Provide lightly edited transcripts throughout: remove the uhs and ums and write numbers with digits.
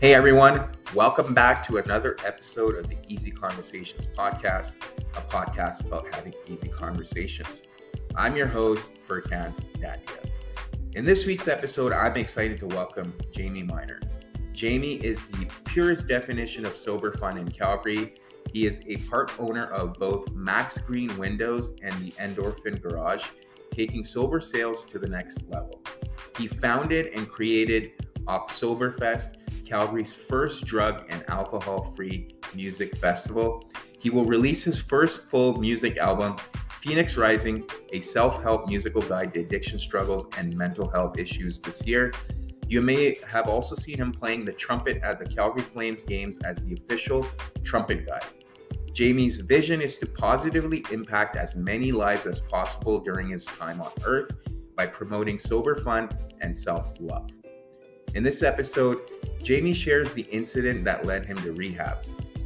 Hey everyone, welcome back to another episode of the Easy Conversations podcast, a podcast about having easy conversations. I'm your host, Furkan Nadia. In this week's episode, I'm excited to welcome Jayme Minor. Jayme is the purest definition of sober fun in Calgary. He is a part owner of both MAXgreen Windows and the Endorphin Garage, taking sober sales to the next level. He founded and created oktSOBERfest, Calgary's first drug and alcohol-free music festival. He will release his first full music album, Phoenix Rising, a self-help musical guide to addiction struggles and mental health issues this year. You may have also seen him playing the trumpet at the Calgary Flames games as the official Trumpet Guy. Jayme's vision is to positively impact as many lives as possible during his time on Earth by promoting sober fun and self-love. In this episode, Jayme shares the incident that led him to rehab.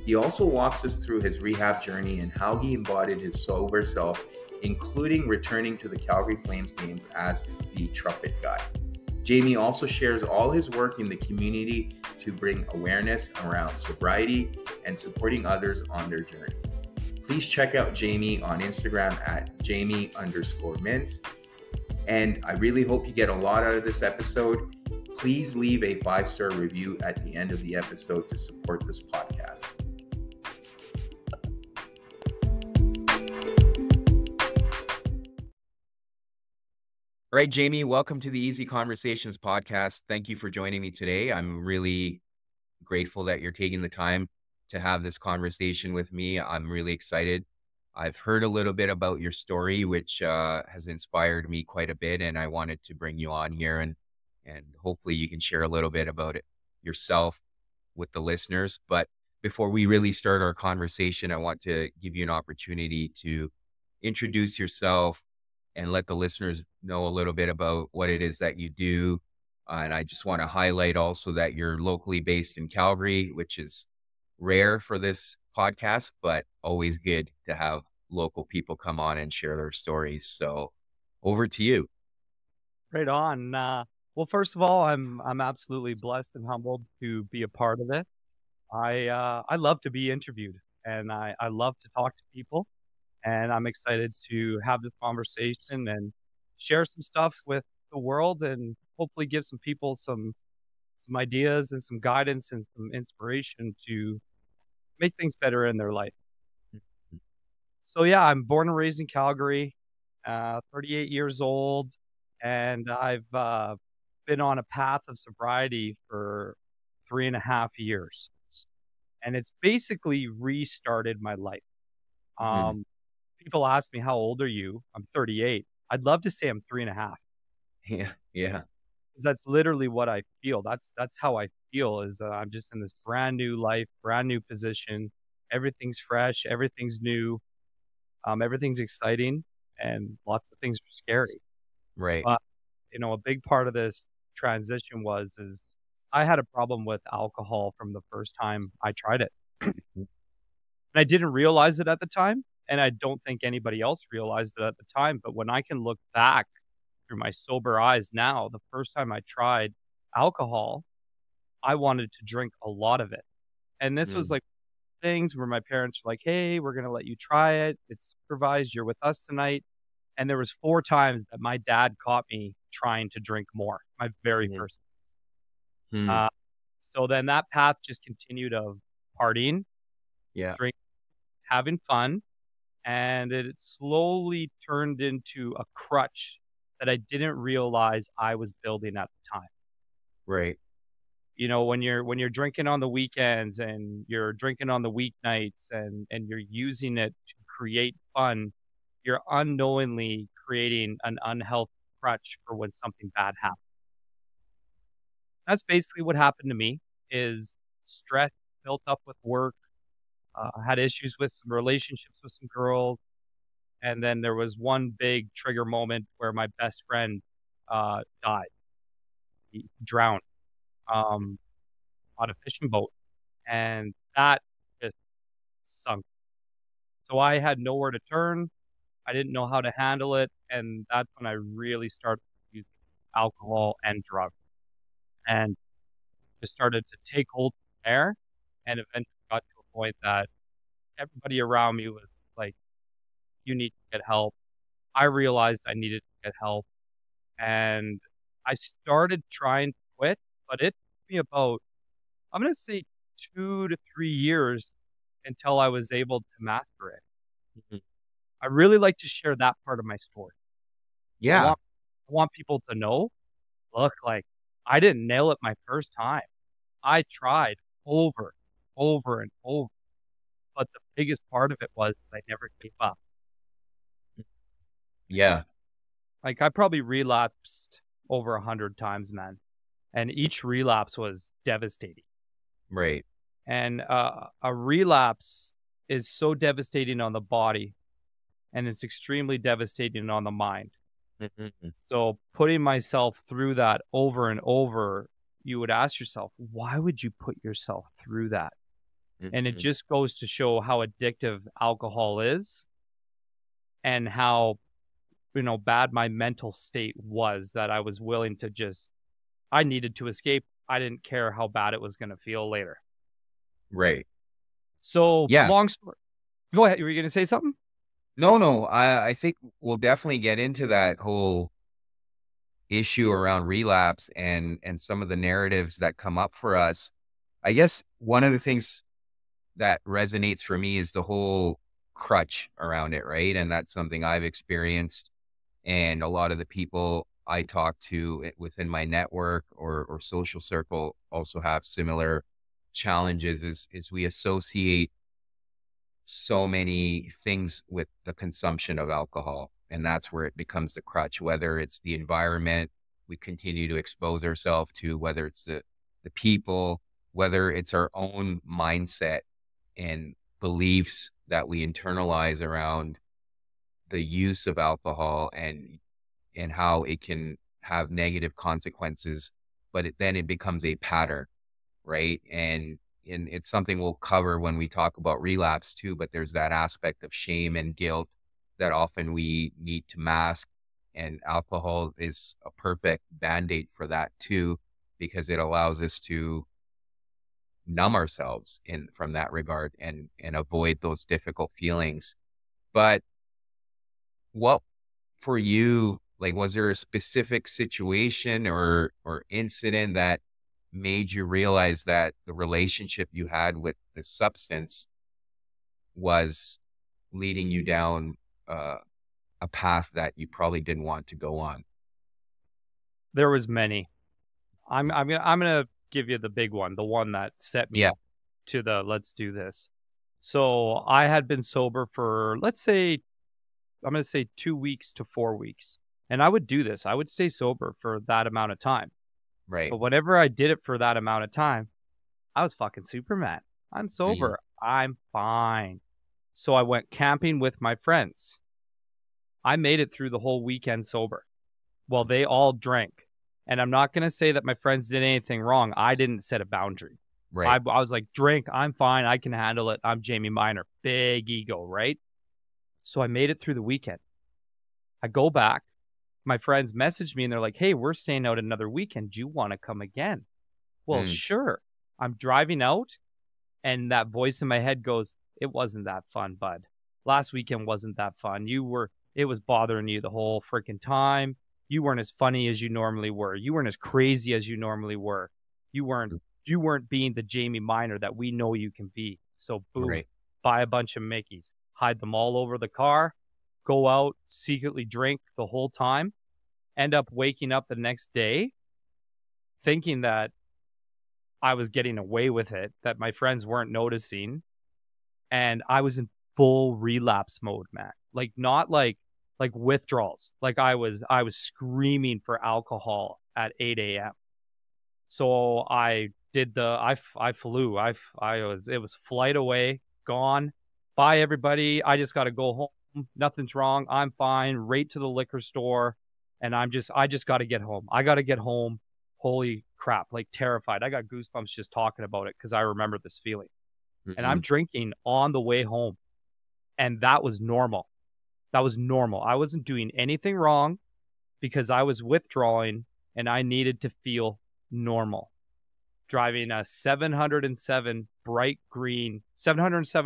He also walks us through his rehab journey and how he embodied his sober self, including returning to the Calgary Flames games as the Trumpet Guy. Jayme also shares all his work in the community to bring awareness around sobriety and supporting others on their journey. Please check out Jayme on Instagram at Jayme_mints. And I really hope you get a lot out of this episode. Please leave a 5-star review at the end of the episode to support this podcast. All right, Jayme, welcome to the Easy Conversations podcast. Thank you for joining me today. I'm really grateful that you're taking the time to have this conversation with me. I'm really excited. I've heard a little bit about your story, which has inspired me quite a bit, and I wanted to bring you on here and hopefully you can share a little bit about it yourself with the listeners. But before we really start our conversation, I want to give you an opportunity to introduce yourself and let the listeners know a little bit about what it is that you do. And I just want to highlight also that you're locally based in Calgary, which is rare for this podcast, but always good to have local people come on and share their stories. So over to you. Right on. Well, first of all, I'm absolutely blessed and humbled to be a part of it. I love to be interviewed, and I love to talk to people, and I'm excited to have this conversation and share some stuff with the world, and hopefully give some people some ideas and some guidance and some inspiration to make things better in their life. So yeah, I'm born and raised in Calgary, 38 years old, and I've been on a path of sobriety for 3.5 years. And it's basically restarted my life. People ask me, how old are you? I'm 38. I'd love to say I'm 3.5. Yeah. Because that's literally what I feel. That's how I feel is I'm just in this brand new life, brand new position. Everything's fresh. Everything's new. Everything's exciting. And lots of things are scary. Right. But, a big part of this transition is I had a problem with alcohol from the first time I tried it. And I didn't realize it at the time, and I don't think anybody else realized it at the time. But when I can look back through my sober eyes now, the first time I tried alcohol, I wanted to drink a lot of it. And this was like things where my parents were like, hey, we're going to let you try it. It's supervised. You're with us tonight. And there was 4 times that my dad caught me trying to drink more, my very first. So then that path just continued of partying, drinking, having fun. And it slowly turned into a crutch that I didn't realize I was building at the time. Right. When you're drinking on the weekends and you're drinking on the weeknights and you're using it to create fun, you're unknowingly creating an unhealthy crutch for when something bad happens. That's basically what happened to me, is stress built up with work. I had issues with some relationships with some girls. And then there was one big trigger moment where my best friend died. He drowned on a fishing boat. And that just sunk. So I had nowhere to turn. I didn't know how to handle it. And that's when I really started using alcohol and drugs. And just started to take hold from there, and eventually got to a point that everybody around me was like, you need to get help. I realized I needed to get help, and I started trying to quit, but it took me about, I'm going to say 2 to 3 years until I was able to master it. Mhm. I really like to share that part of my story. I Yeah. want I want people to know, look, like, I didn't nail it my first time. I tried over, over and over, but the biggest part of it was I never gave up. Yeah. Like, I probably relapsed over 100 times, man, and each relapse was devastating. Right. And, a relapse is so devastating on the body, and it's extremely devastating on the mind. Mhm. So putting myself through that over and over, you would ask yourself, why would you put yourself through that? And it Mhm. just goes to show how addictive alcohol is and how, bad my mental state was, that I was willing to just, I needed to escape. I didn't care how bad it was going to feel later. Right. So Yeah. long story. Go ahead. Were you going to say something? No. I think we'll definitely get into that whole issue around relapse and some of the narratives that come up for us. I guess one of the things that resonates for me is the whole crutch around it, right? And that's something I've experienced, and a lot of the people I talk to within my network or social circle also have similar challenges. Is we associate so many things with the consumption of alcohol, and that's where it becomes the crutch. Whether it's the environment we continue to expose ourselves to, whether it's the people, whether it's our own mindset and beliefs that we internalize around the use of alcohol and how it can have negative consequences, but then it becomes a pattern, right? And it's something we'll cover when we talk about relapse too, but there's that aspect of shame and guilt that often we need to mask. And alcohol is a perfect band-aid for that too, because it allows us to numb ourselves in from that regard and avoid those difficult feelings. But what for you, like, was there a specific situation or incident that made you realize that the relationship you had with the substance was leading you down uh, a path that you probably didn't want to go on? There was many. I'm gonna give you the big one, the one that set me Yeah. up to the let's do this. So I had been sober for, let's say, I'm gonna say 2 weeks to 4 weeks. And I would do this. I would stay sober for that amount of time. Right. But whenever I did it for that amount of time, I was fucking Superman. I'm Mm. sober. I'm fine. So I went camping with my friends. I made it through the whole weekend sober. Well, they all drank. And I'm not going to say that my friends did anything wrong. I didn't set a boundary. I Right. was like, drink, I'm fine. I can handle it. I'm Jayme Minor. Big ego, right? So I made it through the weekend. I go back. My friends message me and they're like, hey, we're staying out another weekend. Do you want to come again? Well, Mm. sure. I'm driving out and that voice in my head goes, it wasn't that fun, bud. Last weekend wasn't that fun. It was bothering you the whole freaking time. You weren't as funny as you normally were. You weren't as crazy as you normally were. You weren't, you weren't being the Jayme Minor that we know you can be. So boom, Right. buy a bunch of Mickeys, hide them all over the car, go out, secretly drink the whole time, end up waking up the next day thinking that I was getting away with it, that my friends weren't noticing, and I was in full relapse mode, man. Like not like withdrawals. Like I was screaming for alcohol at 8 a.m. So I did I flew. I was it was flight away, gone. Bye everybody. I just got to go home. Nothing's wrong. I'm fine. Right to the liquor store, and I just got to get home. I got to get home. Holy crap, like terrified. I got goosebumps just talking about it cuz I remember this feeling. And I'm Mhm. drinking on the way home, and that was normal. That was normal. I wasn't doing anything wrong because I was withdrawing and I needed to feel normal. driving a 707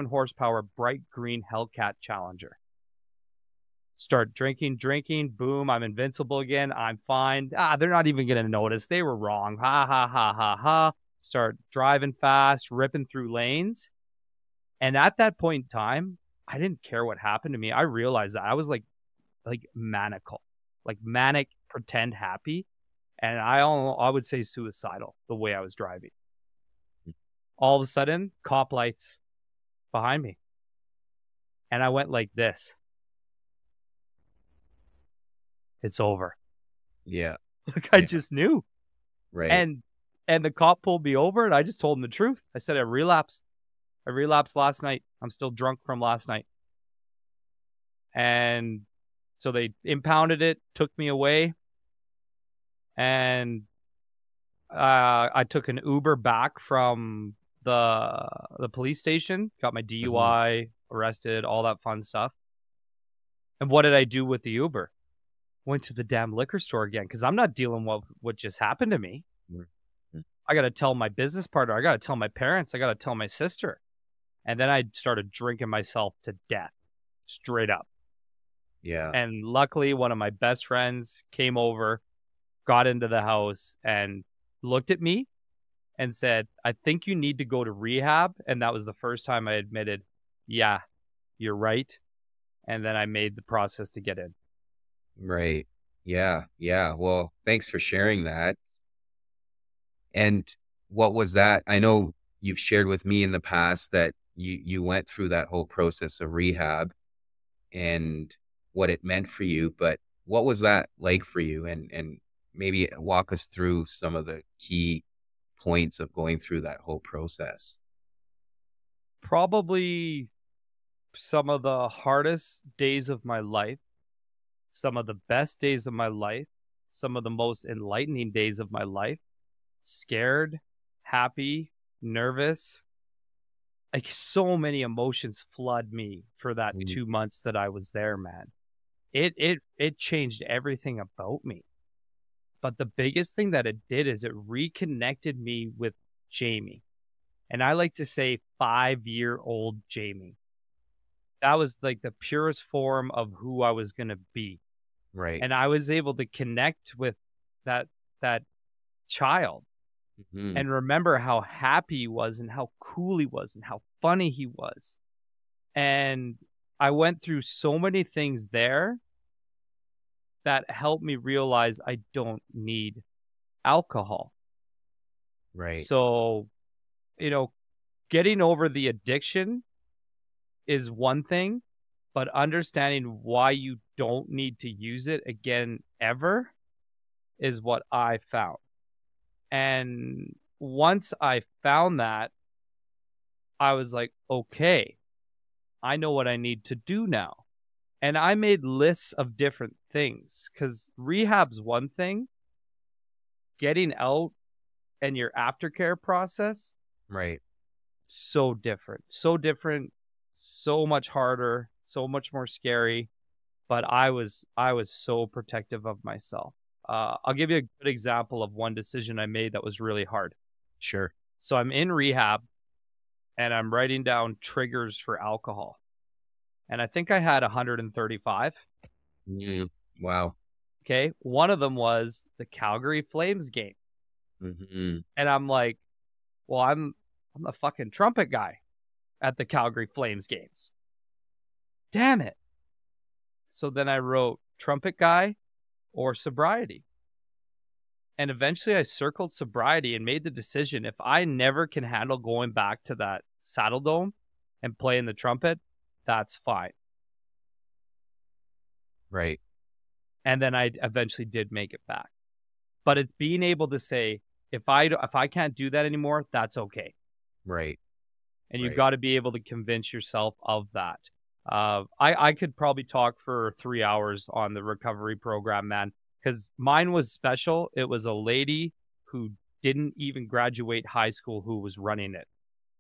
horsepower bright green Hellcat Challenger. Start drinking, boom, I'm invincible again. I'm fine. They're not even going to notice. They were wrong. Ha, ha, ha, ha, ha. Start driving fast, ripping through lanes. And at that point in time, I didn't care what happened to me. I realized that I was like maniacal, like manic, pretend happy. And I would say suicidal the way I was driving. All of a sudden, cop lights behind me. And I went like this. It's over. Yeah. Like I just knew. Right. And the cop pulled me over and I just told him the truth. I said, I relapsed last night. I'm still drunk from last night. And so they impounded it, took me away. And I took an Uber back from the police station, got my DUI, arrested, all that fun stuff. And what did I do with the Uber? Went to the damn liquor store again because I'm not dealing with what just happened to me. I got to tell my business partner. I got to tell my parents. I got to tell my sister. And then I started drinking myself to death, straight up. Yeah. And luckily, one of my best friends came over, got into the house, and looked at me and said, I think you need to go to rehab. And that was the first time I admitted, yeah, you're right. And then I made the process to get in. Right. Yeah. Yeah. Well, thanks for sharing that. And what was that? I know you've shared with me in the past that you went through that whole process of rehab and what it meant for you, but what was that like for you? And maybe walk us through some of the key points of going through that whole process. Probably some of the hardest days of my life, some of the best days of my life, some of the most enlightening days of my life. Scared, happy, nervous. Like so many emotions flood me for that 2 months that I was there, man. It changed everything about me. But the biggest thing that it did is it reconnected me with Jayme. And I like to say 5-year-old Jayme. That was like the purest form of who I was going to be. Right. And I was able to connect with that child and remember how happy he was and how cool he was and how funny he was. And I went through so many things there that helped me realize I don't need alcohol. Right. So, getting over the addiction is one thing, but understanding why you don't need to use it again ever is what I found. And once I found that, I was like, okay, I know what I need to do now. And I made lists of different things because rehab's one thing. Getting out and your aftercare process, right, so different, so much harder, so much more scary. But I was so protective of myself. I'll give you a good example of one decision I made that was really hard. Sure. So I'm in rehab and I'm writing down triggers for alcohol. And I think I had 135. Wow. Okay. One of them was the Calgary Flames game. And I'm like, well, I'm the fucking trumpet guy at the Calgary Flames games. Damn it. So then I wrote Trumpet Guy or Sobriety. And eventually I circled Sobriety and made the decision, if I never can handle going back to that Saddle Dome and playing the trumpet, that's fine. Right. And then I eventually did make it back. But it's being able to say, if I can't do that anymore, that's okay. Right. And you've got to be able to convince yourself of that. I could probably talk for 3 hours on the recovery program, man, because mine was special. It was a lady who didn't even graduate high school who was running it.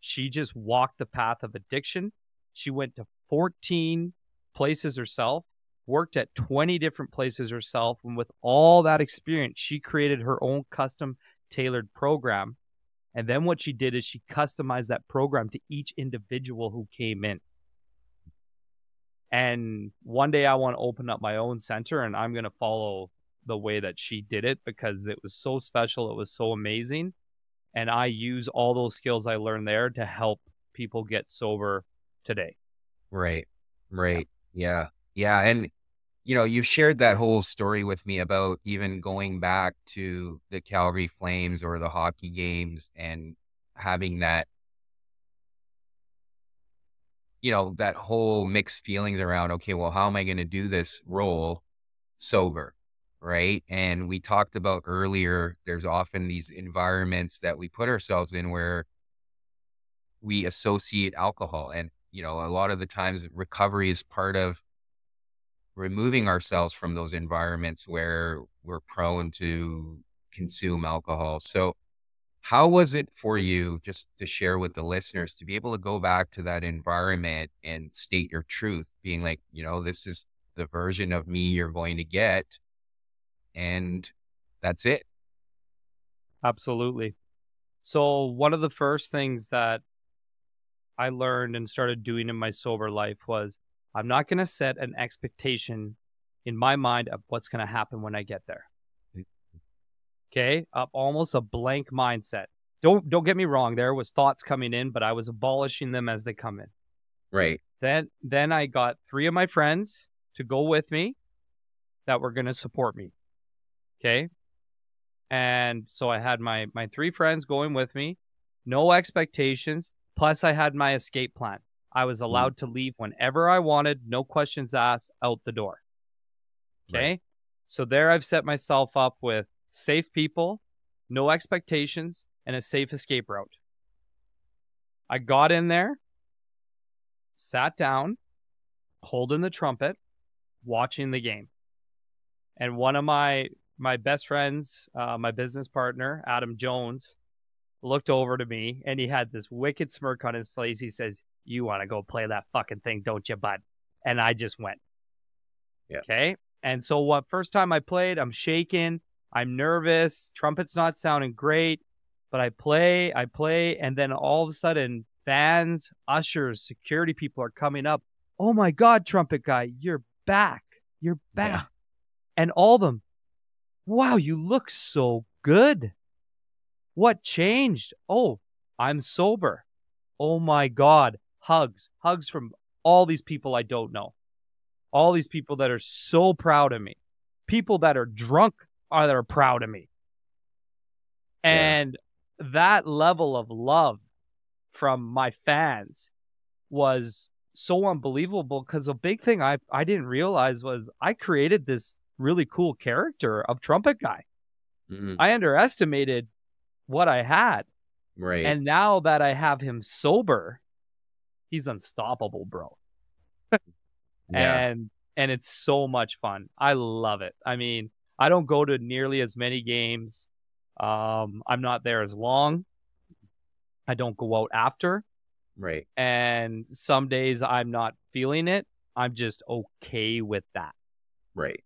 She just walked the path of addiction. She went to 14 places herself, worked at 20 different places herself. And with all that experience, she created her own custom tailored program. And then what she did is she customized that program to each individual who came in. And one day I want to open up my own center, and I'm going to follow the way that she did it because it was so special. It was so amazing. And I use all those skills I learned there to help people get sober today. Right. Yeah. And, you've shared that whole story with me about even going back to the Calgary Flames or the hockey games and having that, that whole mixed feelings around, okay, well, how am I going to do this role sober? Right. And we talked about earlier, there's often these environments that we put ourselves in where we associate alcohol. And, a lot of the times recovery is part of removing ourselves from those environments where we're prone to consume alcohol. So, how was it for you, just to share with the listeners, to be able to go back to that environment and state your truth, being like, this is the version of me you're going to get, and that's it? Absolutely. So one of the first things that I learned and started doing in my sober life was I'm not going to set an expectation in my mind of what's going to happen when I get there. Okay, almost a blank mindset. Don't get me wrong. There was thoughts coming in, but I was abolishing them as they come in. Right. Then I got 3 of my friends to go with me that were going to support me. Okay, and so I had my 3 friends going with me, no expectations. Plus, I had my escape plan. I was allowed to leave whenever I wanted, no questions asked, out the door. Okay, right. So there I've set myself up with safe people, no expectations, and a safe escape route. I got in there, sat down, holding the trumpet, watching the game. And one of my best friends, my business partner, Adam Jones, looked over to me and he had this wicked smirk on his face. He says, "You want to go play that fucking thing, don't you, bud?" And I just went. Yeah. Okay. And so first time I played, I'm shaking. I'm nervous. Trumpet's not sounding great, but I play. And then all of a sudden, fans, ushers, security people are coming up. "Oh my God, Trumpet Guy, you're back. You're back." Yeah. And all of them, "Wow, you look so good. What changed?" "Oh, I'm sober." "Oh my God." Hugs from all these people I don't know. All these people that are so proud of me. People that are drunk that are proud of me. And that level of love from my fans was so unbelievable, because a big thing I didn't realize was I created this really cool character of Trumpet Guy. Mm-hmm. I underestimated what I had. Right. And now that I have him sober, he's unstoppable, bro. Yeah. And it's so much fun. I love it. I mean, I don't go to nearly as many games. I'm not there as long. I don't go out after. Right. And some days I'm not feeling it. I'm just okay with that. Right.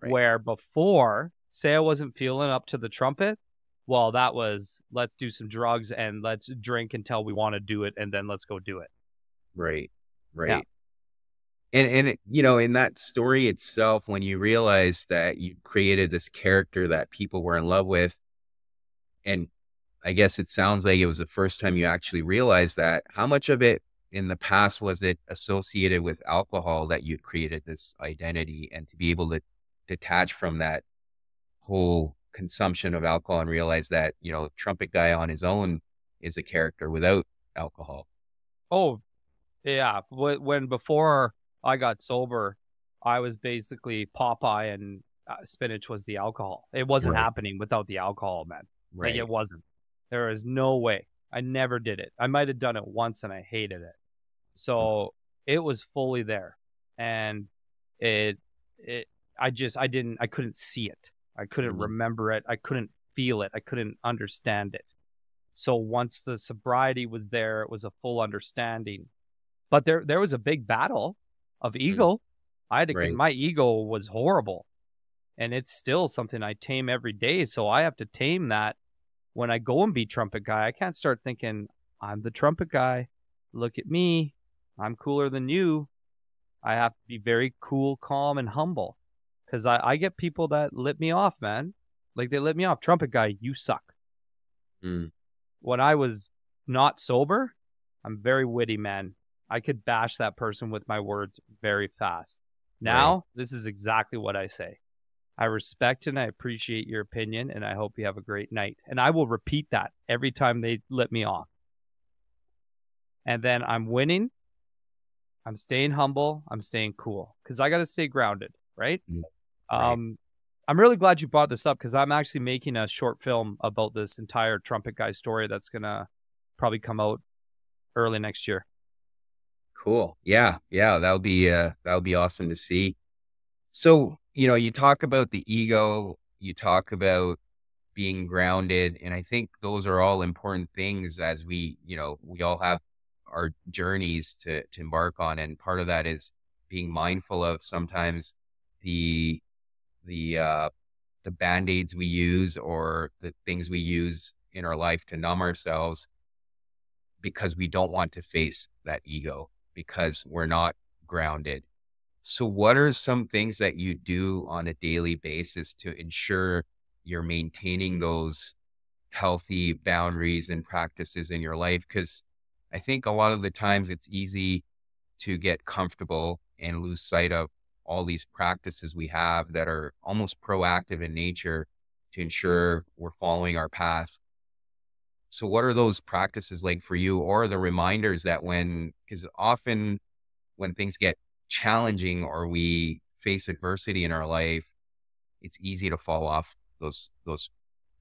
Where before, say I wasn't feeling up to the trumpet, well, that was, let's do some drugs and let's drink until we want to do it, and then let's go do it. Right. Yeah. And in that story itself, when you realize that you created this character that people were in love with, and I guess it sounds like it was the first time you actually realized that, how much of it in the past was it associated with alcohol that you'd created this identity, and to be able to detach from that whole consumption of alcohol and realize that, Trumpet Guy on his own is a character without alcohol? Oh, yeah. When before I got sober, I was basically Popeye, and spinach was the alcohol. It wasn't happening without the alcohol, man. Right. Like, it wasn't. There is no way. I never did it. I might have done it once and I hated it. So it was fully there. And I couldn't see it. I couldn't remember it. I couldn't feel it. I couldn't understand it. So once the sobriety was there, it was a full understanding. But there was a big battle of ego. My ego was horrible. And it's still something I tame every day. So I have to tame that when I go and be Trumpet Guy, I can't start thinking, I'm the Trumpet Guy. Look at me. I'm cooler than you. I have to be very cool, calm, and humble. Because I get people that lip me off, man. Like, they lip me off. Trumpet Guy, you suck. Mm. When I was not sober, I'm very witty, man. I could bash that person with my words very fast. Now, Right. this is exactly what I say. I respect and I appreciate your opinion, and I hope you have a great night. And I will repeat that every time they let me off. And then I'm winning. I'm staying humble. I'm staying cool because I got to stay grounded, right? Mm. Right. I'm really glad you brought this up because I'm actually making a short film about this entire Trumpet Guy story that's going to probably come out early next year. Cool. Yeah. Yeah. That'll be awesome to see. So, you talk about the ego, you talk about being grounded, and I think those are all important things as we all have our journeys to embark on. And part of that is being mindful of sometimes the the uh the band-aids we use or the things we use in our life to numb ourselves because we don't want to face that ego because we're not grounded. So what are some things that you do on a daily basis to ensure you're maintaining those healthy boundaries and practices in your life? Because I think a lot of the times it's easy to get comfortable and lose sight of all these practices we have that are almost proactive in nature to ensure we're following our path. So what are those practices like for you, or the reminders that because often when things get challenging or we face adversity in our life, it's easy to fall off those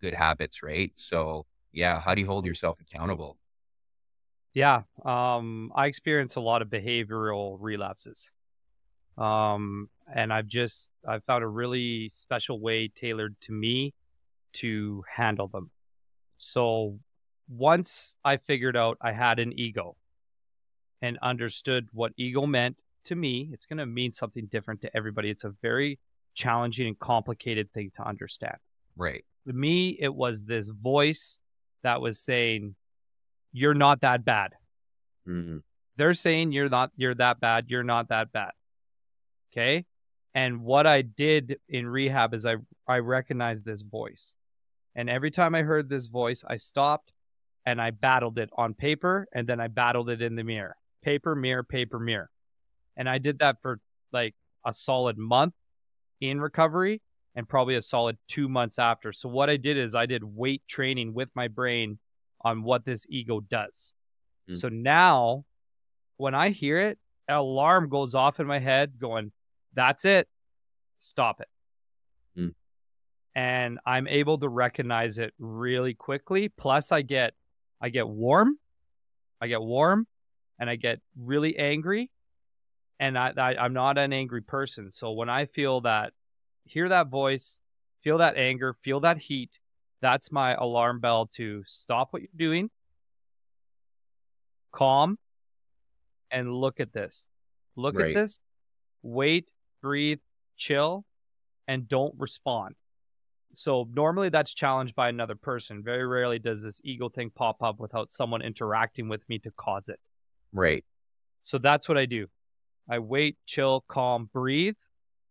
good habits, right? So yeah, how do you hold yourself accountable? Yeah. I experience a lot of behavioral relapses. And I've found a really special way tailored to me to handle them. So once I figured out I had an ego and understood what ego meant to me, it's going to mean something different to everybody. It's a very challenging and complicated thing to understand. Right. To me, it was this voice that was saying, you're not that bad. Hmm. They're saying you're that bad. You're not that bad. Okay. And what I did in rehab is I recognized this voice. And every time I heard this voice, I stopped and I battled it on paper and then I battled it in the mirror. Paper, mirror, paper, mirror. And I did that for like a solid month in recovery and probably a solid 2 months after. So what I did is I did weight training with my brain on what this ego does. Mm. So now when I hear it, an alarm goes off in my head going, that's it. Stop it. Mm. And I'm able to recognize it really quickly. Plus I get warm. I get warm and I get really angry. And I'm not an angry person. So when I feel that, hear that voice, feel that anger, feel that heat, that's my alarm bell to stop what you're doing, calm, and look at this. Look at Right. this, wait, breathe, chill, and don't respond. So normally that's challenged by another person. Very rarely does this ego thing pop up without someone interacting with me to cause it. Right. So that's what I do. I wait, chill, calm, breathe.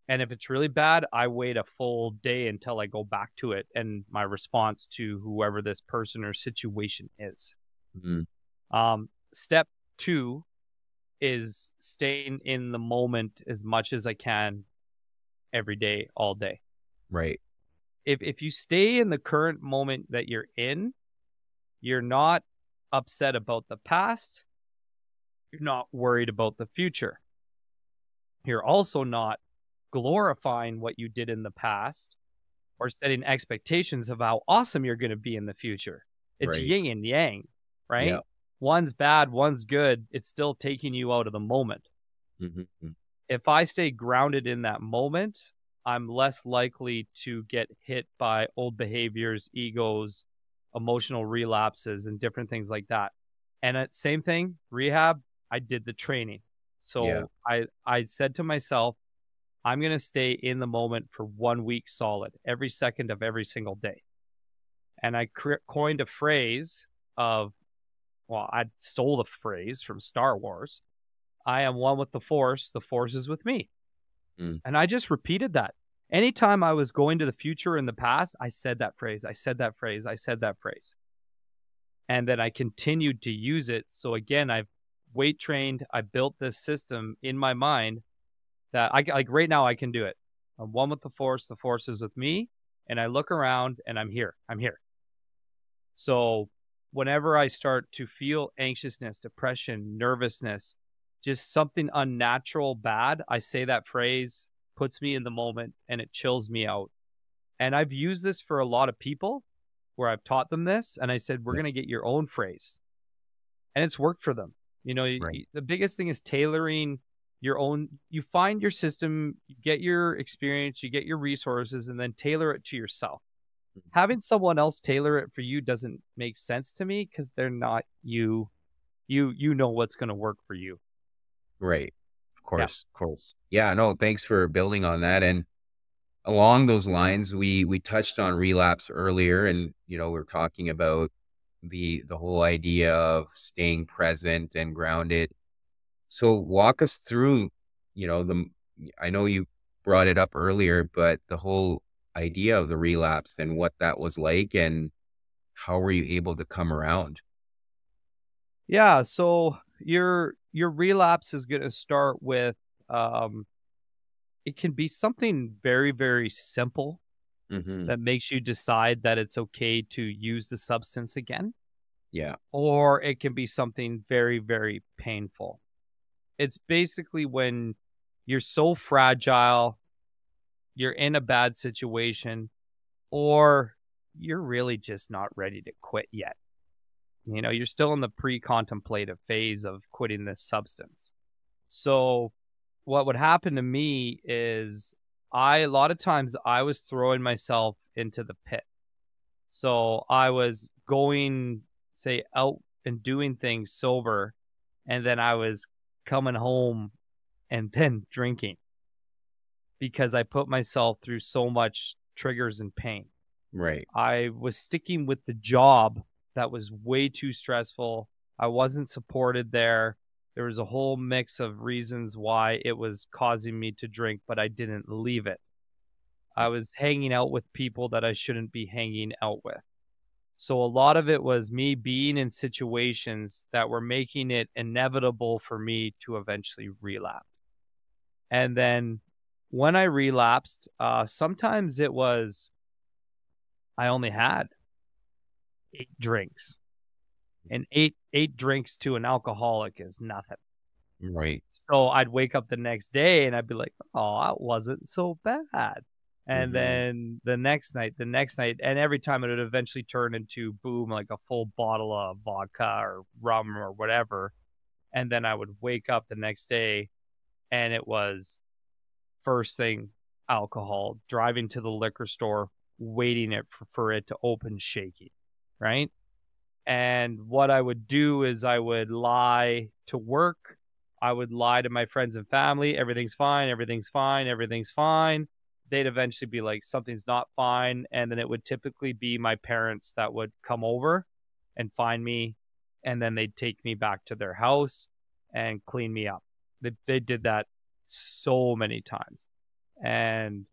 And if it's really bad, I wait a full day until I go back to it and my response to whoever this person or situation is. Mm. Step 2 is staying in the moment as much as I can every day, all day. Right. If you stay in the current moment that you're in, you're not upset about the past. You're not worried about the future. You're also not glorifying what you did in the past or setting expectations of how awesome you're going to be in the future. It's Right. yin and yang, Yeah. right? One's bad, one's good. It's still taking you out of the moment. Mm-hmm. If I stay grounded in that moment, I'm less likely to get hit by old behaviors, egos, emotional relapses, and different things like that. And same thing, rehab, I did the training. Yeah. So I said to myself, I'm going to stay in the moment for 1 week solid, every second of every single day. And I coined a phrase of, well, I stole the phrase from Star Wars. I am one with the Force is with me. Mm. And I just repeated that. Anytime I was going to the future in the past, I said that phrase. I said that phrase. I said that phrase. And then I continued to use it. So again, I've weight trained. I built this system in my mind that I like right now I can do it. I'm one with the Force is with me. And I look around and I'm here. I'm here. So whenever I start to feel anxiousness, depression, nervousness, just something unnatural, bad, I say that phrase, puts me in the moment, and it chills me out. And I've used this for a lot of people where I've taught them this, and I said, we're going to get your own phrase. And it's worked for them. You know, the biggest thing is tailoring your own. You find your system, you get your experience, you get your resources, and then tailor it to yourself. Having someone else tailor it for you doesn't make sense to me because they're not you. You know what's going to work for you. Right. Of course. Yeah, no, thanks for building on that. And along those lines, we touched on relapse earlier, and we're talking about the whole idea of staying present and grounded. So walk us through, I know you brought it up earlier, but the whole idea of the relapse and what that was like and how were you able to come around? Yeah, so your relapse is going to start with it can be something very, very simple that makes you decide that it's okay to use the substance again. Yeah. Or it can be something very, very painful. It's basically when you're so fragile, you're in a bad situation, or you're really just not ready to quit yet. You're still in the pre-contemplative phase of quitting this substance. So what would happen to me is a lot of times I was throwing myself into the pit. So I was going, say, out and doing things sober, and then I was coming home and then drinking because I put myself through so much triggers and pain. Right. I was sticking with the job that was way too stressful. I wasn't supported there. There was a whole mix of reasons why it was causing me to drink, but I didn't leave it. I was hanging out with people that I shouldn't be hanging out with. So a lot of it was me being in situations that were making it inevitable for me to eventually relapse. And then when I relapsed, sometimes it was I only had 8 drinks. And eight drinks to an alcoholic is nothing. Right. So I'd wake up the next day and I'd be like, oh, that wasn't so bad. And then the next night, and every time it would eventually turn into boom, like a full bottle of vodka or rum or whatever. And then I would wake up the next day and it was first thing alcohol, driving to the liquor store, waiting for it to open shaky, right? And what I would do is I would lie to work. I would lie to my friends and family. Everything's fine. Everything's fine. Everything's fine. They'd eventually be like, something's not fine. And then it would typically be my parents that would come over and find me. And then they'd take me back to their house and clean me up. They did that so many times. And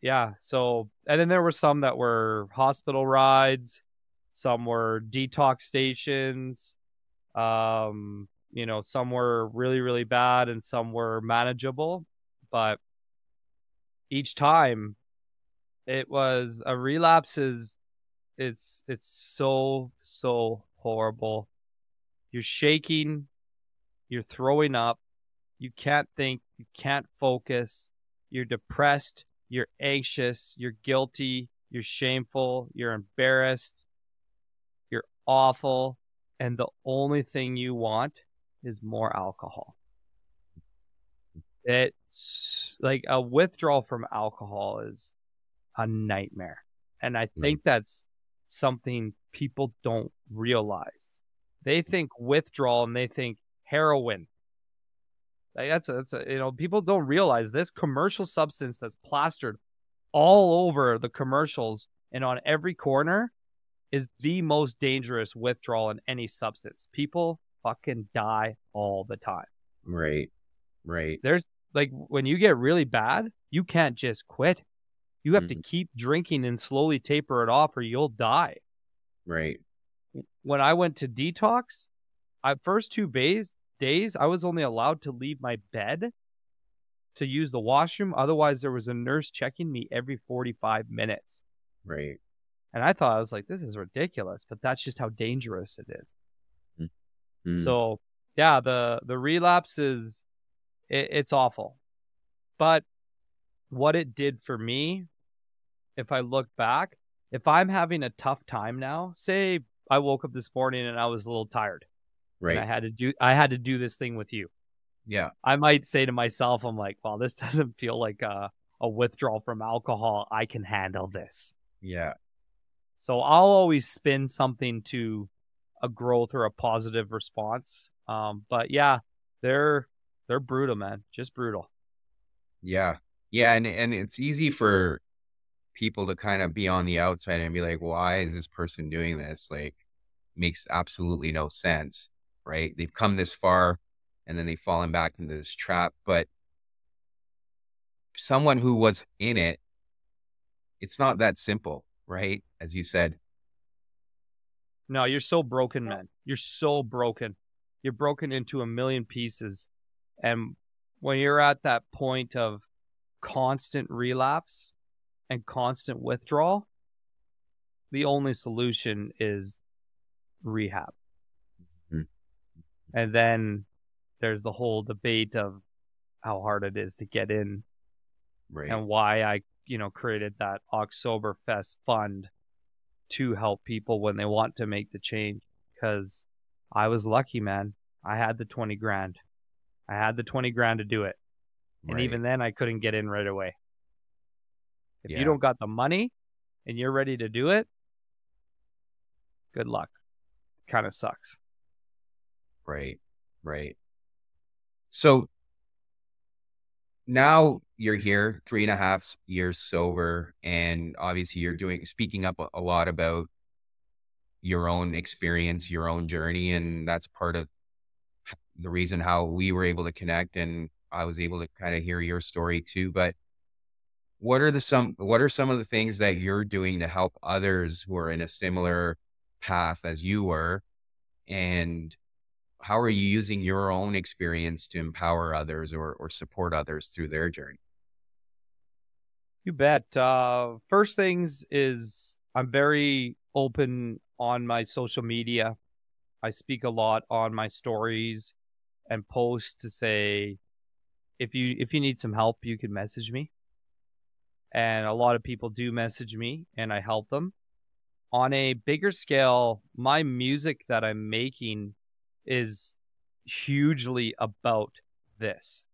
yeah, so, and then there were some that were hospital rides. Some were detox stations. Some were really, really bad and some were manageable. But each time it was a relapse it's so, so horrible. You're shaking, you're throwing up, you can't think, you can't focus, you're depressed, you're anxious, you're guilty, you're shameful, you're embarrassed. You're awful, and the only thing you want is more alcohol. It's like a withdrawal from alcohol is a nightmare. And I think that's something people don't realize. They think withdrawal and they think heroin. Like people don't realize this commercial substance that's plastered all over the commercials and on every corner is the most dangerous withdrawal in any substance. People fucking die all the time. Right. There's like, when you get really bad, you can't just quit. You have to Mhm. keep drinking and slowly taper it off or you'll die. Right. When I went to detox, first 2 days, I was only allowed to leave my bed to use the washroom. Otherwise, there was a nurse checking me every 45 minutes. Right. And I thought, I was like, this is ridiculous, but that's just how dangerous it is. Mm. So yeah, the relapse is, it's awful. But what it did for me, if I look back, if I'm having a tough time now, say I woke up this morning and I was a little tired, and Right. I had to do this thing with you. Yeah. I might say to myself, I'm like, well, this doesn't feel like a withdrawal from alcohol. I can handle this. Yeah. So I'll always spin something to a growth or a positive response. But yeah, they're brutal, man. Just brutal. Yeah. Yeah. And it's easy for people to kind of be on the outside and be like, why is this person doing this? Like, makes absolutely no sense, right? They've come this far and then they've fallen back into this trap. But someone who was in it, it's not that simple, right? As you said. No, you're so broken, man. You're so broken. You're broken into a million pieces. And when you're at that point of constant relapse and constant withdrawal, the only solution is rehab. Mhm. And then there's the whole debate of how hard it is to get in, Right. and why I, created that oktSOBERfest fund to help people when they want to make the change. Because I was lucky, man. I had the 20 grand. I had the 20 grand to do it. And Right. even then I couldn't get in right away. If you Yeah. don't got the money and you're ready to do it, good luck. Kind of sucks. Right. So now you're here 3.5 years sober, and obviously you're speaking up a lot about your own experience, your own journey. And that's part of the reason how we were able to connect. And I was able to kind of hear your story too. But what are some of the things that you're doing to help others who are in a similar path as you were? And how are you using your own experience to empower others or support others through their journey? You bet. First things is, I'm very open on my social media. I speak a lot on my stories and post to say, if you need some help, you can message me. And a lot of people do message me and I help them. On a bigger scale, my music that I'm making is hugely about this.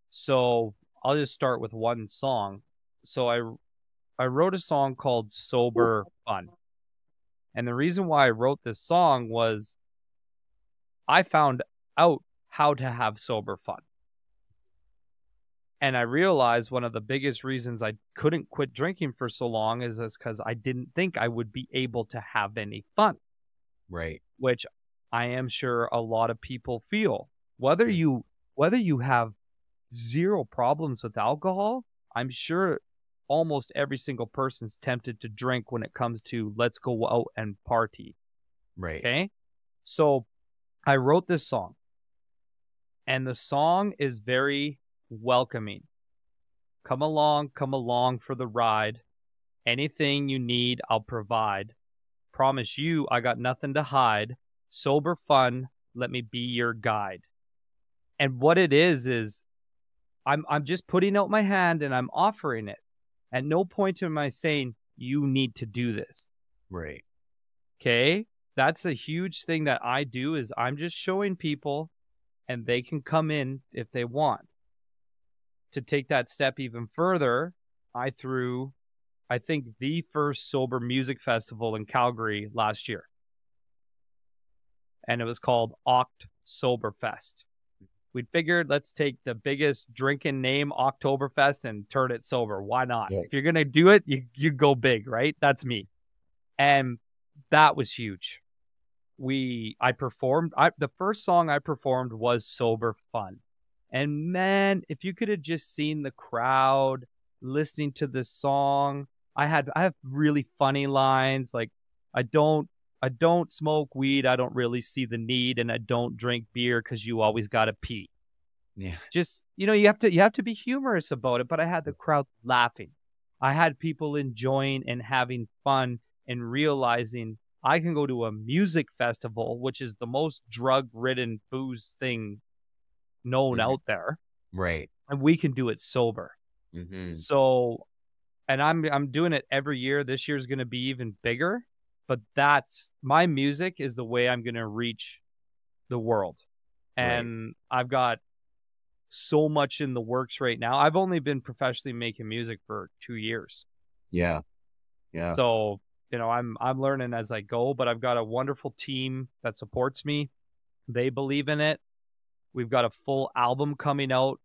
So I'll just start with one song. So I wrote a song called Sober Fun. And the reason why I wrote this song was I found out how to have sober fun. And I realized one of the biggest reasons I couldn't quit drinking for so long is because I didn't think I would be able to have any fun. Right. Which I am sure a lot of people feel. Whether you have zero problems with alcohol, I'm sure almost every single person's tempted to drink when it comes to let's go out and party. Right. Okay? So I wrote this song. And the song is very welcoming. Come along for the ride. Anything you need, I'll provide. Promise you, I got nothing to hide. Sober fun, let me be your guide. And what it is I'm just putting out my hand and I'm offering it. At no point am I saying you need to do this. Right. Okay? That's a huge thing that I do, is I'm just showing people, and they can come in if they want. To take that step even further, I threw, I think, the first sober music festival in Calgary last year. And it was called oktSOBERfest. We figured, let's take the biggest drinking name, oktOBERfest, and turn it sober. Why not? Yeah. If you're going to do it, you go big, right? That's me. And that was huge. I performed. The first song I performed was Sober Fun. And man, if you could have just seen the crowd listening to this song, I have really funny lines like I don't smoke weed, I don't really see the need, and I don't drink beer because you always gotta pee. Yeah. Just, you have to be humorous about it, but I had the crowd laughing. I had people enjoying and having fun and realizing I can go to a music festival, which is the most drug-ridden booze thing known Mhm. out there, Right. and we can do it sober. Mm-hmm. So, and I'm doing it every year. This year's going to be even bigger, but that's my music is the way I'm going to reach the world. Right. And I've got so much in the works right now. I've only been professionally making music for 2 years. Yeah. Yeah. So, I'm learning as I go, but I've got a wonderful team that supports me. They believe in it. We've got a full album coming out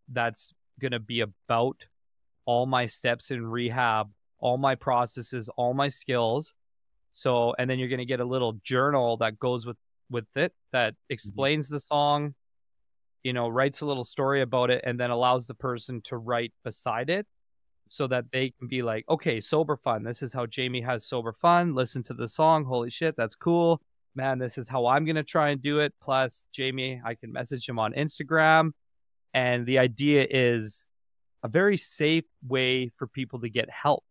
that's going to be about all my steps in rehab, all my processes, all my skills. So, and then you're going to get a little journal that goes with it that Mhm. explains the song, writes a little story about it, and then allows the person to write beside it so that they can be like, okay, sober fun. This is how Jayme has sober fun. Listen to the song. Holy shit, that's cool. Man, this is how I'm going to try and do it. Plus, Jayme, I can message him on Instagram. And the idea is a very safe way for people to get help.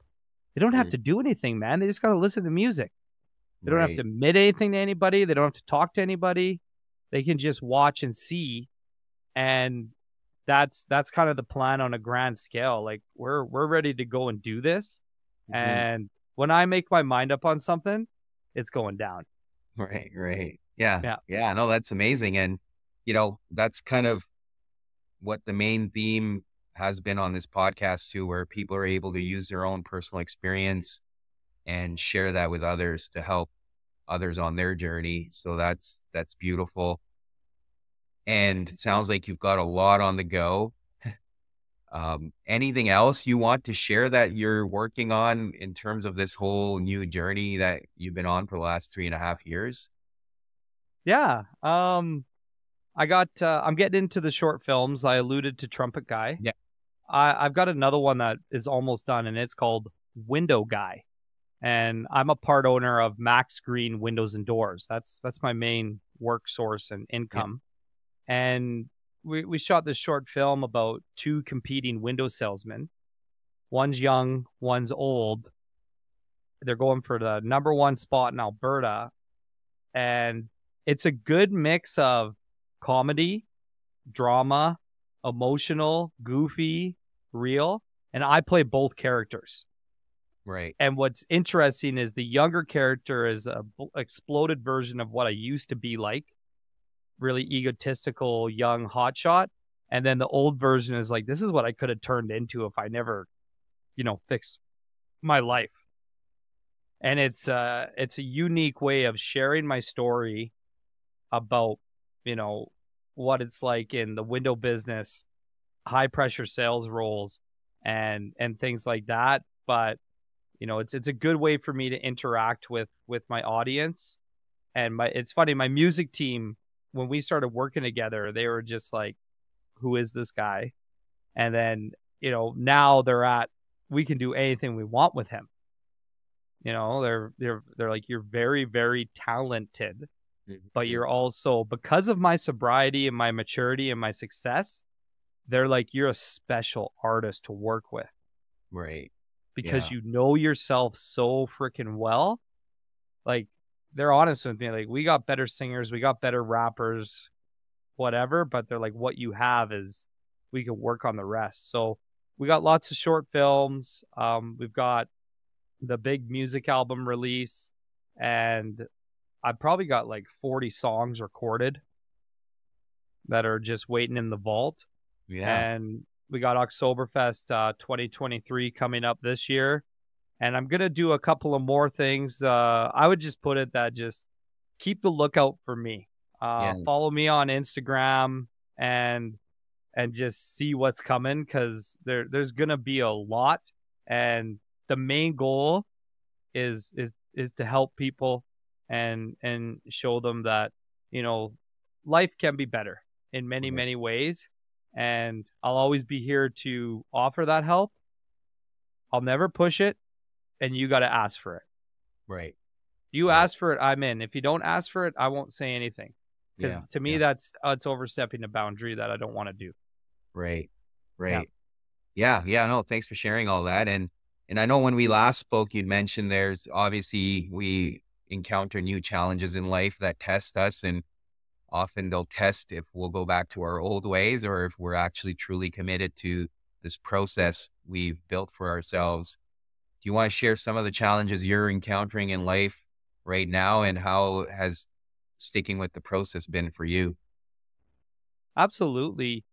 They don't have Mm. to do anything, man. They just got to listen to music. They don't have to Right. admit anything to anybody. They don't have to talk to anybody. They can just watch and see. And that's kind of the plan on a grand scale. Like we're ready to go and do this. Mhm. And when I make my mind up on something, it's going down. Right. Right. Yeah. Yeah. Yeah. No, that's amazing. And, that's kind of what the main theme has been on this podcast too, where people are able to use their own personal experience and share that with others to help others on their journey. So that's beautiful. And it sounds like you've got a lot on the go. Anything else you want to share that you're working on in terms of this whole new journey that you've been on for the last 3.5 years? Yeah. I'm getting into the short films. I alluded to Trumpet Guy. Yeah. I've got another one that is almost done, and it's called Window Guy. And I'm a part owner of MAXgreen Windows and Doors. That's my main work source and Yeah. income. And we shot this short film about two competing window salesmen. One's young, one's old. They're going for the number one spot in Alberta. And it's a good mix of comedy, drama, emotional, goofy, real. And I play both characters. Right. And what's interesting is the younger character is a exploded version of what I used to be like, really egotistical, young hotshot. And then the old version is like, this is what I could have turned into if I never, fixed my life. And it's a unique way of sharing my story about, you know, what it's like in the window business, high pressure sales roles and things like that. But it's a good way for me to interact with my audience. And it's funny, my music team, when we started working together, they were just like, who is this guy? And then, now we can do anything we want with him. They're like, you're very, very talented, but Mhm. you're also, because of my sobriety and my maturity and my success, they're like, you're a special artist to work with Right. because Yeah. you know yourself so freaking well. Like, they're honest with me. Like, we got better singers, we got better rappers, whatever, but they're like, what you have is we can work on the rest. So we got lots of short films. We've got the big music album release, and I've probably got like 40 songs recorded that are just waiting in the vault. Yeah. And we got oktSOBERfest 2023 coming up this year. And I'm going to do a couple of more things. I would just put it that just keep the lookout for me. Yeah. Follow me on Instagram and just see what's coming, because there's going to be a lot. And the main goal is to help people and show them that, you know, life can be better in many, many ways. And I'll always be here to offer that help. I'll never push it, and you got to ask for it. Right. You ask for it, I'm in. If you don't ask for it, I won't say anything. Because to me, that's it's overstepping a boundary that I don't want to do. Right. Yeah. No, thanks for sharing all that. And I know when we last spoke, you'd mentioned there's obviously we encounter new challenges in life that test us, and often they'll test if we'll go back to our old ways or if we're actually truly committed to this process we've built for ourselves. Do you want to share some of the challenges you're encountering in life right now, and how has sticking with the process been for you? Absolutely.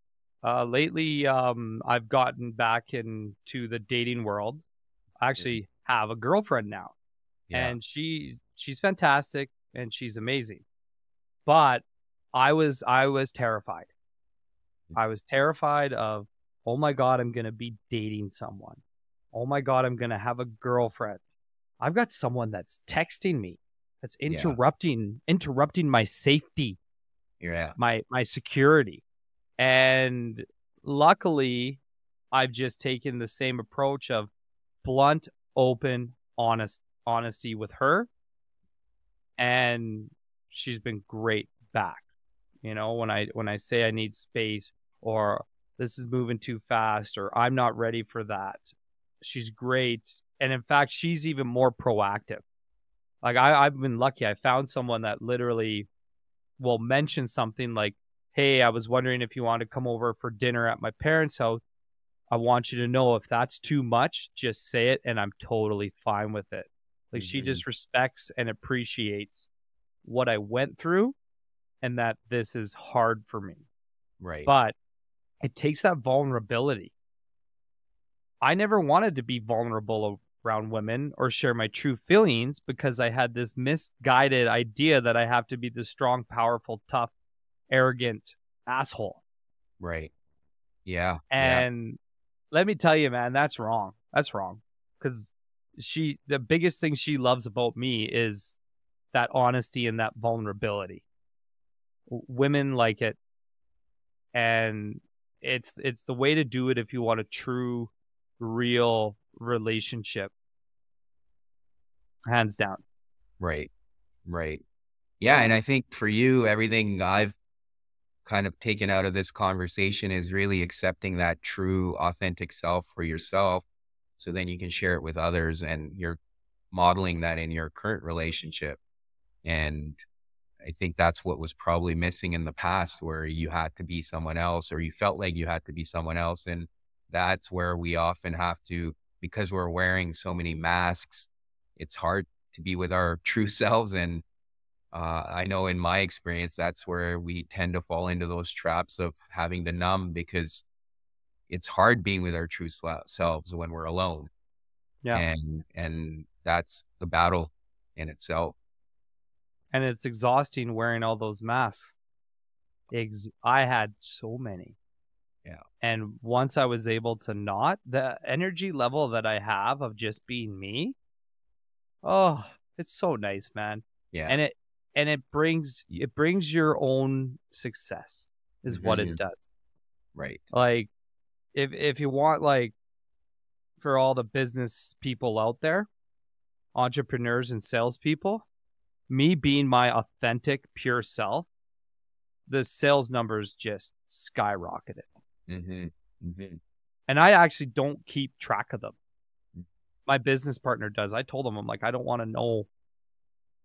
Lately, I've gotten back into the dating world. I actually have a girlfriend now, and she's fantastic and she's amazing. But I was terrified. I was terrified of, oh my God, I'm going to be dating someone. Oh my God, I'm going to have a girlfriend. I've got someone that's texting me, that's interrupting my safety, my security. And luckily, I've just taken the same approach of blunt, open, honesty with her. And she's been great back. You know, when I say I need space, or this is moving too fast, or I'm not ready for that, she's great. And in fact, she's even more proactive. Like I've been lucky. I found someone that literally will mention something like, hey, I was wondering if you want to come over for dinner at my parents' house. I want you to know if that's too much, just say it, and I'm totally fine with it. Like she just respects and appreciates what I went through, and that this is hard for me. Right. But it takes that vulnerability. I never wanted to be vulnerable around women or share my true feelings because I had this misguided idea that I have to be this strong, powerful, tough, arrogant asshole. Right. Yeah. And let me tell you, man, that's wrong. That's wrong. Because the biggest thing she loves about me is that honesty and that vulnerability. Women like it. And it's the way to do it if you want a true, real relationship. Hands down. Right. Yeah. And I think for you, everything I've kind of taken out of this conversation is really accepting that true, authentic self for yourself. So then you can share it with others, and you're modeling that in your current relationship. And I think that's what was probably missing in the past, where you had to be someone else, or you felt like you had to be someone else. And that's where we often have to, because we're wearing so many masks, it's hard to be with our true selves. And I know in my experience, that's where we tend to fall into those traps of having to numb, because it's hard being with our true selves when we're alone. Yeah. And that's the battle in itself. And it's exhausting wearing all those masks. I had so many. Yeah. And once I was able to not, the energy level that I have of just being me, oh, it's so nice, man. Yeah. And it brings your own success is what it does. Right. Like if you want, like, for all the business people out there, entrepreneurs and salespeople, me being my authentic, pure self, the sales numbers just skyrocketed. And I actually don't keep track of them. My business partner does. I told him, I'm like, I don't want to know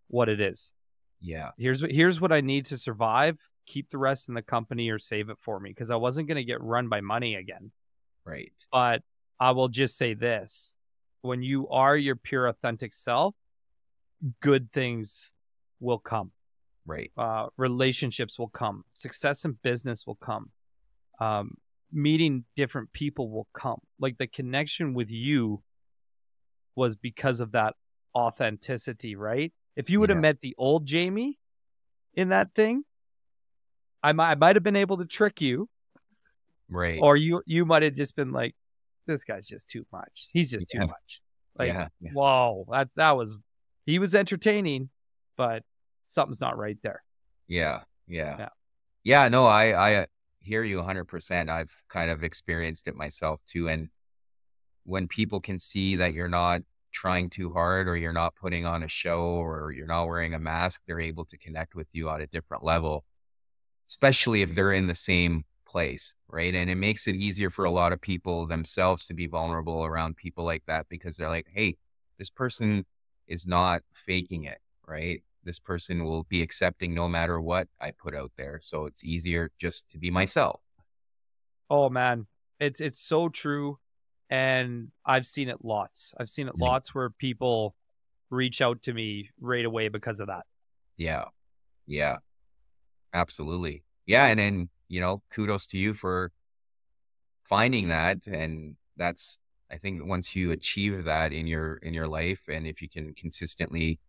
what it is. Yeah. Here's what I need to survive. Keep the rest in the company or save it for me, because I wasn't going to get run by money again. Right. But I will just say this. When you are your pure, authentic self, good things will come. Right. Relationships will come. Success in business will come. Meeting different people will come. Like, the connection with you was because of that authenticity, right? If you would have met the old Jayme in that thing, I might have been able to trick you. Right. Or you might have just been like, this guy's just too much. He's just too much. Like, Yeah. whoa, he was entertaining, but something's not right there. Yeah. Yeah. No, I hear you 100%. I've kind of experienced it myself too. And when people can see that you're not trying too hard, or you're not putting on a show, or you're not wearing a mask, they're able to connect with you on a different level, especially if they're in the same place, right? And it makes it easier for a lot of people themselves to be vulnerable around people like that, because they're like, hey, this person is not faking it, right? This person will be accepting no matter what I put out there. So it's easier just to be myself. Oh man, it's so true, and I've seen it lots. I've seen it lots where people reach out to me right away because of that. Yeah. Yeah. Absolutely. Yeah. And then, kudos to you for finding that. And that's, I think once you achieve that in your life, and if you can consistently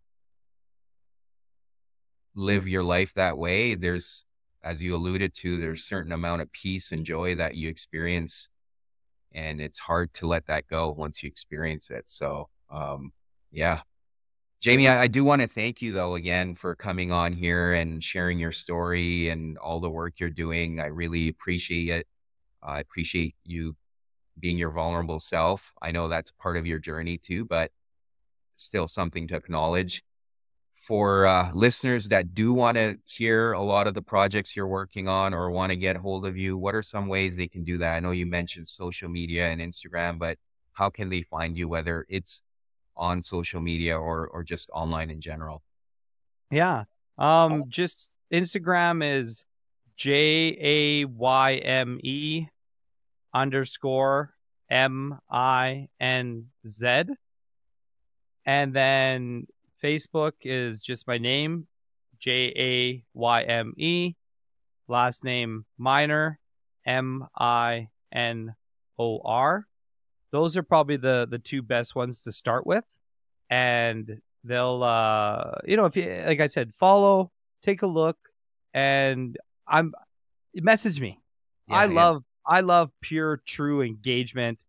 live your life that way, there's, as you alluded to, there's a certain amount of peace and joy that you experience. And it's hard to let that go once you experience it. So, yeah. Jayme, I do want to thank you though, again, for coming on here and sharing your story and all the work you're doing. I really appreciate it. I appreciate you being your vulnerable self. I know that's part of your journey too, but still something to acknowledge. For listeners that do want to hear a lot of the projects you're working on, or want to get hold of you, what are some ways they can do that? I know you mentioned social media and Instagram, but how can they find you, whether it's on social media or just online in general? Yeah. Just Instagram is JAYME_MINZ. And then Facebook is just my name, JAYME, last name Minor, MINOR. Those are probably the two best ones to start with. And they'll, if you, like I said, follow, take a look, and message me. Yeah, I love pure, true engagement.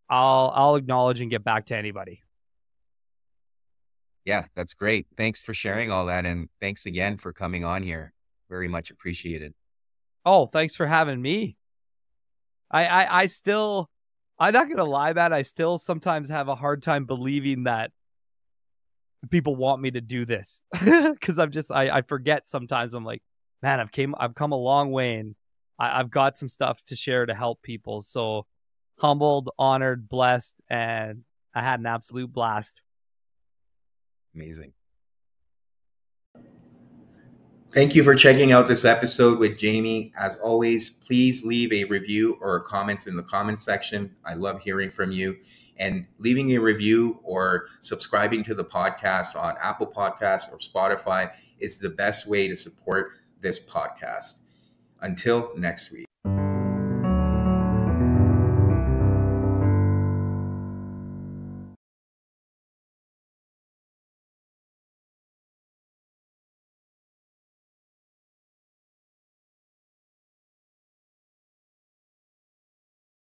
I'll acknowledge and get back to anybody. Yeah, that's great. Thanks for sharing all that. And thanks again for coming on here. Very much appreciated. Oh, thanks for having me. I still, I'm not going to lie, man. I still sometimes have a hard time believing that people want me to do this, because I forget sometimes. I'm like, man, I've come a long way, and I've got some stuff to share to help people. So humbled, honored, blessed, and I had an absolute blast. Amazing. Thank you for checking out this episode with Jayme. As always, please leave a review or comments in the comment section. I love hearing from you. And leaving a review or subscribing to the podcast on Apple Podcasts or Spotify is the best way to support this podcast. Until next week.